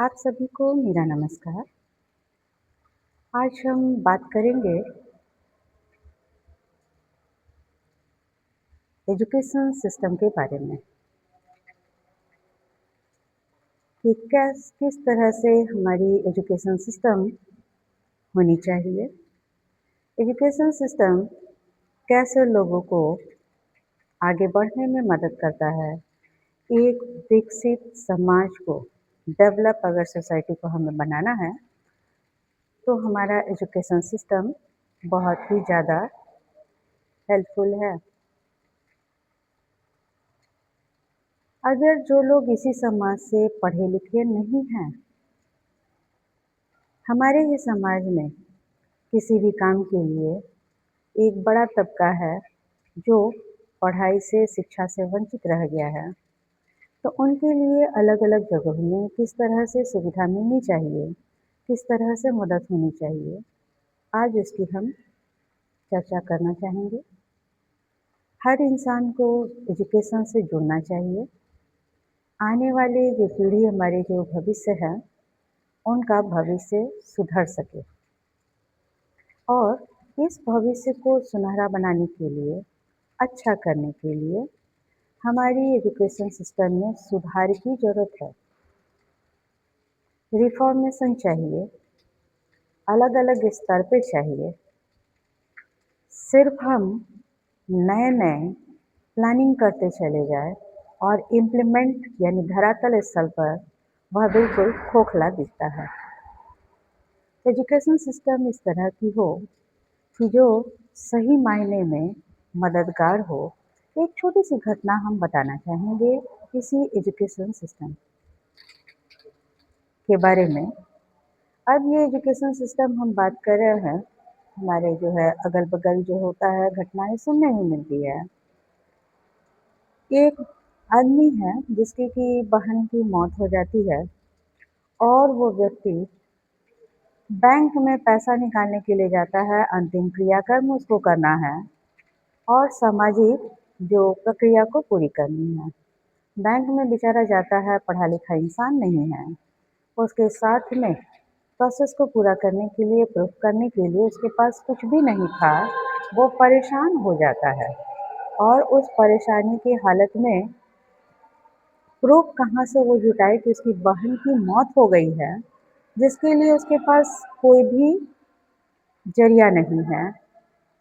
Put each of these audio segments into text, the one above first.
आप सभी को मेरा नमस्कार। आज हम बात करेंगे एजुकेशन सिस्टम के बारे में कि किस तरह से हमारी एजुकेशन सिस्टम होनी चाहिए। एजुकेशन सिस्टम कैसे लोगों को आगे बढ़ने में मदद करता है। एक विकसित समाज को डेवलप अगर सोसाइटी को हमें बनाना है तो हमारा एजुकेशन सिस्टम बहुत ही ज़्यादा हेल्पफुल है। अगर जो लोग इसी समाज से पढ़े लिखे नहीं हैं, हमारे ही समाज में किसी भी काम के लिए एक बड़ा तबका है जो पढ़ाई से शिक्षा से वंचित रह गया है, तो उनके लिए अलग अलग जगहों में किस तरह से सुविधा मिलनी चाहिए, किस तरह से मदद होनी चाहिए, आज उसकी हम चर्चा करना चाहेंगे। हर इंसान को एजुकेशन से जुड़ना चाहिए। आने वाली जो पीढ़ी हमारे जो भविष्य है उनका भविष्य सुधर सके और इस भविष्य को सुनहरा बनाने के लिए, अच्छा करने के लिए हमारी एजुकेशन सिस्टम में सुधार की ज़रूरत है। रिफॉर्मेशन चाहिए, अलग अलग स्तर पे चाहिए। सिर्फ हम नए नए प्लानिंग करते चले जाए और इम्प्लीमेंट यानी धरातल स्थल पर वह बिल्कुल खोखला दिखता है। एजुकेशन सिस्टम इस तरह की हो कि जो सही मायने में मददगार हो। एक छोटी सी घटना हम बताना चाहेंगे इसी एजुकेशन सिस्टम के बारे में। अब ये एजुकेशन सिस्टम हम बात कर रहे हैं, हमारे जो है अगल-बगल जो होता है घटनाएँ सुनने में मिलती है। एक आदमी है जिसकी कि बहन की मौत हो जाती है और वो व्यक्ति बैंक में पैसा निकालने के लिए जाता है, अंतिम क्रियाकर्म उसको करना है और सामाजिक जो प्रक्रिया को पूरी करनी है। बैंक में बेचारा जाता है, पढ़ा लिखा इंसान नहीं है। उसके साथ में प्रोसेस को पूरा करने के लिए, प्रूफ करने के लिए उसके पास कुछ भी नहीं था। वो परेशान हो जाता है और उस परेशानी की हालत में प्रूफ कहाँ से वो जुटाए कि उसकी बहन की मौत हो गई है, जिसके लिए उसके पास कोई भी ज़रिया नहीं है।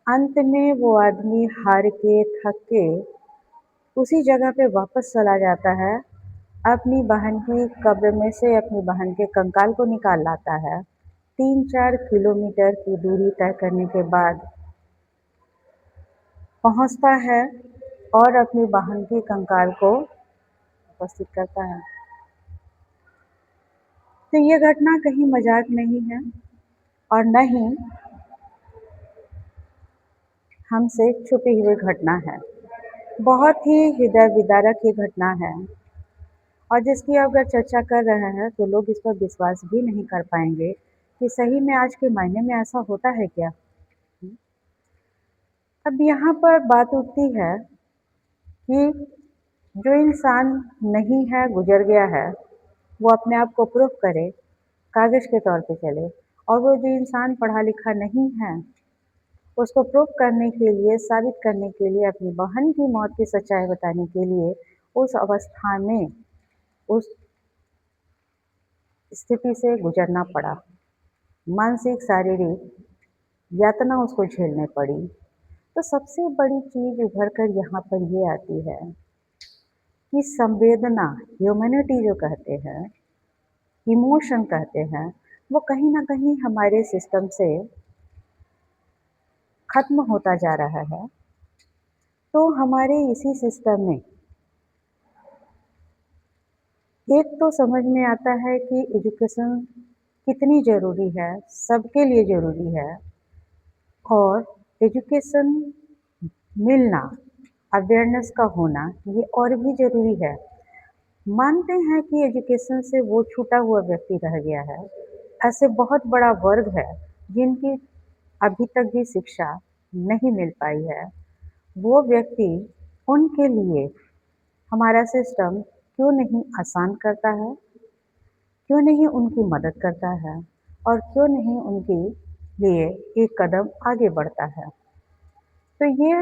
अंत में वो आदमी हार के, थक के उसी जगह पे वापस चला जाता है। अपनी बहन की कब्र में से अपनी बहन के कंकाल को निकाल लाता है। 3-4 किलोमीटर की दूरी तय करने के बाद पहुंचता है और अपनी बहन के कंकाल को उपस्थित करता है। तो ये घटना कहीं मजाक नहीं है और न ही हमसे छुपी हुई घटना है। बहुत ही हृदय विदारक ये घटना है और जिसकी अगर चर्चा कर रहे हैं तो लोग इस पर विश्वास भी नहीं कर पाएंगे कि सही में आज के मायने में ऐसा होता है क्या। अब यहाँ पर बात उठती है कि जो इंसान नहीं है, गुजर गया है, वो अपने आप को प्रूफ करे, कागज़ के तौर पे चले, और वो जो इंसान पढ़ा लिखा नहीं है, उसको प्रूफ करने के लिए, साबित करने के लिए, अपनी बहन की मौत की सच्चाई बताने के लिए उस अवस्था में, उस स्थिति से गुजरना पड़ा। मानसिक, शारीरिक यातना उसको झेलनी पड़ी। तो सबसे बड़ी चीज़ उभर कर यहाँ पर ये आती है कि संवेदना, ह्यूमैनिटी जो कहते हैं, इमोशन कहते हैं, वो कहीं न कहीं हमारे सिस्टम से ख़त्म होता जा रहा है। तो हमारे इसी सिस्टम में एक तो समझ में आता है कि एजुकेशन कितनी ज़रूरी है, सबके लिए ज़रूरी है और एजुकेशन मिलना, अवेयरनेस का होना ये और भी ज़रूरी है। मानते हैं कि एजुकेशन से वो छूटा हुआ व्यक्ति रह गया है। ऐसे बहुत बड़ा वर्ग है जिनकी अभी तक भी शिक्षा नहीं मिल पाई है। वो व्यक्ति, उनके लिए हमारा सिस्टम क्यों नहीं आसान करता है? क्यों नहीं उनकी मदद करता है और क्यों नहीं उनके लिए एक कदम आगे बढ़ता है। तो ये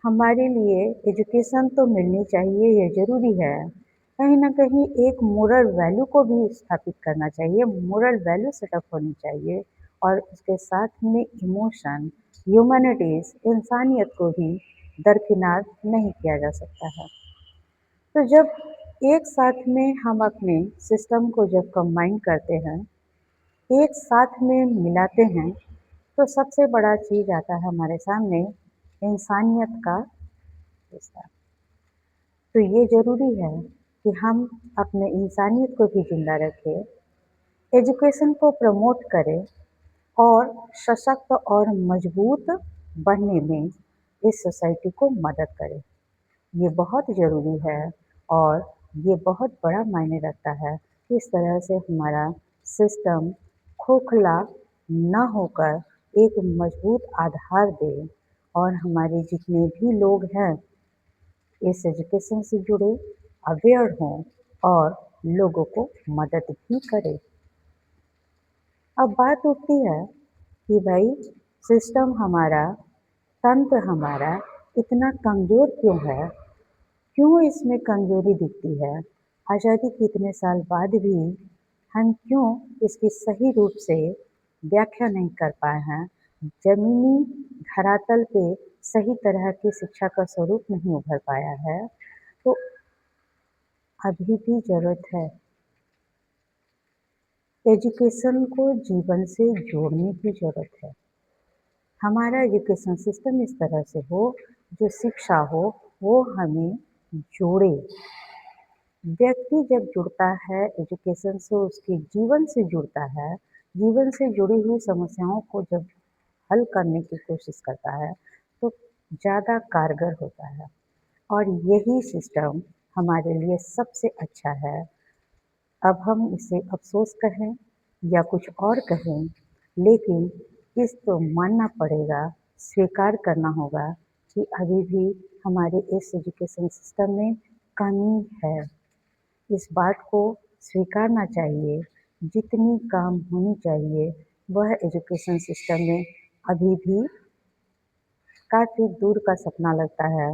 हमारे लिए एजुकेशन तो मिलनी चाहिए, ये ज़रूरी है। कहीं न कहीं एक मोरल वैल्यू को भी स्थापित करना चाहिए, मोरल वैल्यू सेटअप होनी चाहिए और उसके साथ में इमोशन, ह्यूमैनिटीज़, इंसानियत को भी दरकिनार नहीं किया जा सकता है। तो जब एक साथ में हम अपने सिस्टम को जब कंबाइन करते हैं, एक साथ में मिलाते हैं, तो सबसे बड़ा चीज़ आता है हमारे सामने इंसानियत का रिश्ता। तो ये ज़रूरी है कि हम अपने इंसानियत को भी ज़िंदा रखें, एजुकेशन को प्रमोट करें और सशक्त और मजबूत बनने में इस सोसाइटी को मदद करें। ये बहुत ज़रूरी है और ये बहुत बड़ा मायने रखता है, किस तरह से हमारा सिस्टम खोखला ना होकर एक मजबूत आधार दे और हमारे जितने भी लोग हैं इस एजुकेशन से जुड़े अवेयर हों और लोगों को मदद भी करें। अब बात उठती है कि भाई सिस्टम हमारा, तंत्र हमारा इतना कमज़ोर क्यों है? क्यों इसमें कमज़ोरी दिखती है? आज़ादी के इतने साल बाद भी हम क्यों इसकी सही रूप से व्याख्या नहीं कर पाए हैं? ज़मीनी धरातल पे सही तरह की शिक्षा का स्वरूप नहीं उभर पाया है, तो अभी भी ज़रूरत है एजुकेशन को जीवन से जोड़ने की ज़रूरत है। हमारा एजुकेशन सिस्टम इस तरह से हो, जो शिक्षा हो, वो हमें जोड़े। व्यक्ति जब जुड़ता है एजुकेशन से, उसके जीवन से जुड़ता है, जीवन से जुड़ी हुई समस्याओं को जब हल करने की कोशिश करता है, तो ज़्यादा कारगर होता है और यही सिस्टम हमारे लिए सबसे अच्छा है। अब हम इसे अफ़सोस कहें या कुछ और कहें, लेकिन इस तो मानना पड़ेगा, स्वीकार करना होगा कि अभी भी हमारे इस एजुकेशन सिस्टम में कमी है। इस बात को स्वीकारना चाहिए, जितनी काम होनी चाहिए, वह एजुकेशन सिस्टम में अभी भी काफ़ी दूर का सपना लगता है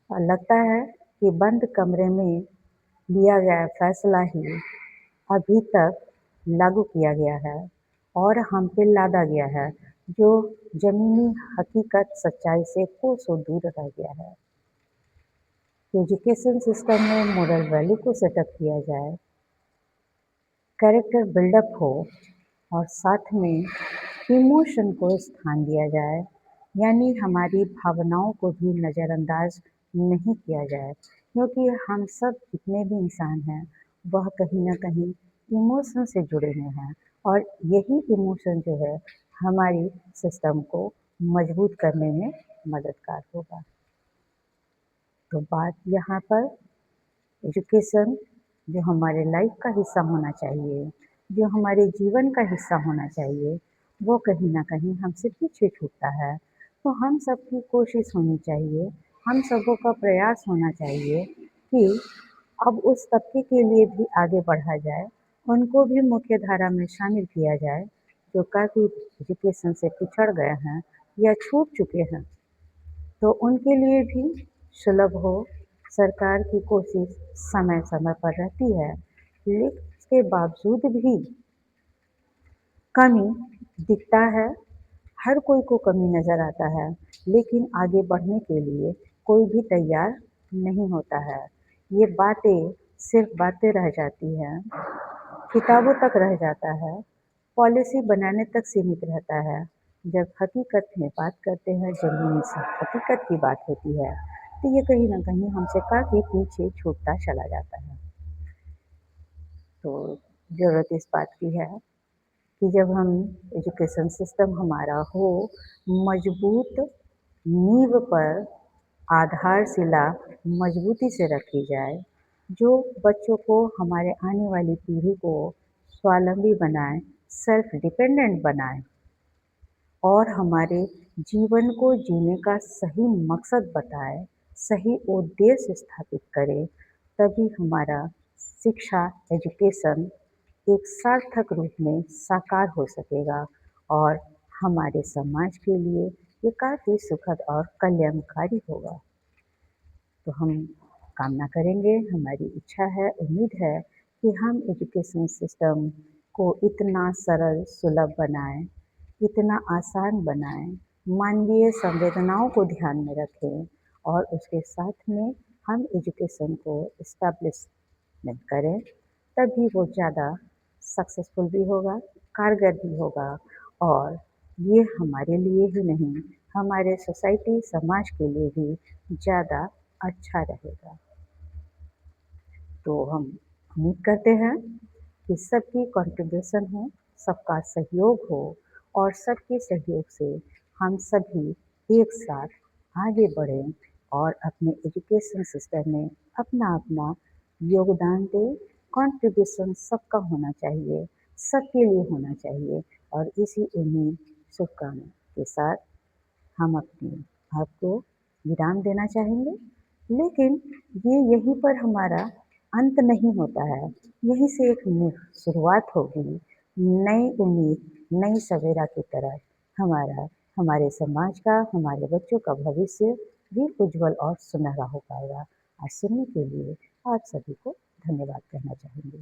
और लगता है कि बंद कमरे में लिया गया फैसला ही अभी तक लागू किया गया है और हम पे लादा गया है, जो ज़मीनी हकीकत सच्चाई से कोसों दूर रह गया है। एजुकेशन सिस्टम में मोरल वैल्यू को सेटअप किया जाए, कैरेक्टर बिल्डअप हो और साथ में इमोशन को स्थान दिया जाए, यानी हमारी भावनाओं को भी नज़रअंदाज नहीं किया जाए, क्योंकि हम सब जितने भी इंसान हैं, वह कहीं न कहीं इमोशन से जुड़े हुए हैं और यही इमोशन जो है, हमारी सिस्टम को मजबूत करने में मददगार होगा। तो बात यहाँ पर एजुकेशन जो हमारे लाइफ का हिस्सा होना चाहिए, जो हमारे जीवन का हिस्सा होना चाहिए, वो कहीं न कहीं हमसे पीछे छूटता है। तो हम सबकी कोशिश होनी चाहिए, हम सबों का प्रयास होना चाहिए कि अब उस तबके के लिए भी आगे बढ़ा जाए, उनको भी मुख्य धारा में शामिल किया जाए, जो काफ़ी एजुकेशन से पिछड़ गए हैं या छूट चुके हैं। तो उनके लिए भी सुलभ हो, सरकार की कोशिश समय-समय पर रहती है, लेकिन उसके बावजूद भी कमी दिखता है, हर कोई को कमी नज़र आता है, लेकिन आगे बढ़ने के लिए कोई भी तैयार नहीं होता है। ये बातें सिर्फ़ बातें रह जाती हैं, किताबों तक रह जाता है, पॉलिसी बनाने तक सीमित रहता है। जब हकीकत में बात करते हैं, ज़मीनी स हकीकत की बात होती है, तो ये कहीं न कहीं हमसे काफ़ी पीछे छूटता चला जाता है। तो ज़रूरत इस बात की है कि जब हम एजुकेशन सिस्टम हमारा हो, मजबूत नींव पर आधारशिला मजबूती से रखी जाए, जो बच्चों को, हमारे आने वाली पीढ़ी को स्वावलंबी बनाए, सेल्फ डिपेंडेंट बनाए और हमारे जीवन को जीने का सही मकसद बताए, सही उद्देश्य स्थापित करे, तभी हमारा शिक्षा, एजुकेशन एक सार्थक रूप में साकार हो सकेगा और हमारे समाज के लिए ये काफ़ी सुखद और कल्याणकारी होगा। तो हम कामना करेंगे, हमारी इच्छा है, उम्मीद है कि हम एजुकेशन सिस्टम को इतना सरल, सुलभ बनाएँ, इतना आसान बनाएँ, मानवीय संवेदनाओं को ध्यान में रखें और उसके साथ में हम एजुकेशन को एस्टेब्लिशमेंट करें, तभी वो ज़्यादा सक्सेसफुल भी होगा, कारगर भी होगा और ये हमारे लिए ही नहीं, हमारे सोसाइटी, समाज के लिए भी ज़्यादा अच्छा रहेगा। तो हम उम्मीद करते हैं कि सबकी कंट्रीब्यूशन हो, सबका सहयोग हो और सबके सहयोग से हम सभी एक साथ आगे बढ़ें और अपने एजुकेशन सिस्टम में अपना-अपना योगदान दें। कंट्रीब्यूशन सबका होना चाहिए, सबके लिए होना चाहिए और इसी उम्मीद, शुभकामना के साथ हम अपने आप को विराम देना चाहेंगे। लेकिन ये यहीं पर हमारा अंत नहीं होता है, यहीं से एक शुरुआत होगी, नई उम्मीद, नई सवेरा की तरफ हमारे समाज का, हमारे बच्चों का भविष्य भी उज्जवल और सुनहरा हो पाएगा। आज सुनने के लिए आप सभी को धन्यवाद कहना चाहेंगे।